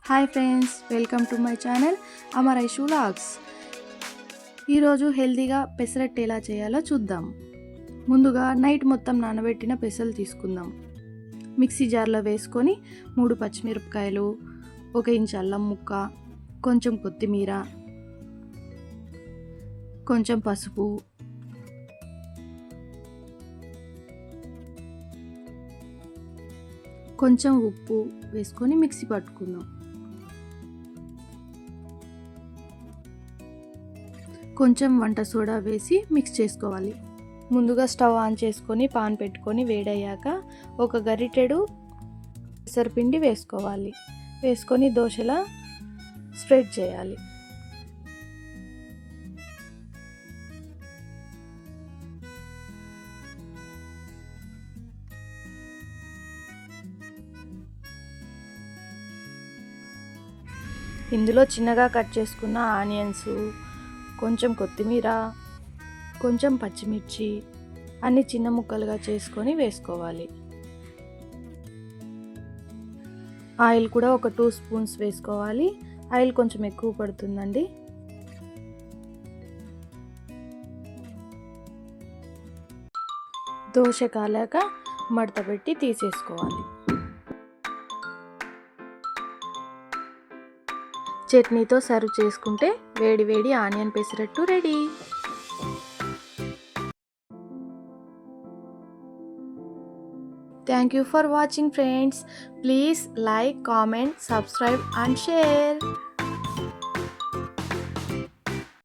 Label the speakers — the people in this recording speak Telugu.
Speaker 1: Hi friends, welcome to my channel Amar Aishu vlogs. ఈరోజు హెల్తీగా పెసరట్టు ఎలా చేయాలో చూద్దాం. ముందుగా నైట్ మొత్తం నానబెట్టిన పెసలు తీసుకుందాం. మిక్సీ జార్లో వేసుకొని 3 పచ్చిమిరపకాయలు, 1 ఇంచ్ అల్లం ముక్క, కొంచెం కొత్తిమీర, కొంచెం పసుపు, కొంచెం ఉప్పు వేసుకొని మిక్సీ పట్టుకుందాం. కొంచెం వంట సోడా వేసి మిక్స్ చేసుకోవాలి. ముందుగా స్టవ్ ఆన్ చేసుకొని పాన్ పెట్టుకొని వేడయ్యాక ఒక గరిటెడు పెసరపిండి వేసుకోవాలి. వేసుకొని దోశలా స్ప్రెడ్ చేయాలి. ఇందులో చిన్నగా కట్ చేసుకున్న ఆనియన్స్, కొంచెం కొత్తిమీర, కొంచెం పచ్చిమిర్చి అన్ని చిన్న ముక్కలుగా చేసుకొని వేసుకోవాలి. ఆయిల్ కూడా ఒక 2 స్పూన్స్ వేసుకోవాలి. ఆయిల్ కొంచెం ఎక్కువ పడుతుందండి. దోశ కాలాక మడత పెట్టి తీసేసుకోవాలి. చట్నీతో సర్వ్ చేసుకుంటే వేడి వేడి onion pesarattu ready. Thank you for watching friends. Please like, comment, subscribe and share.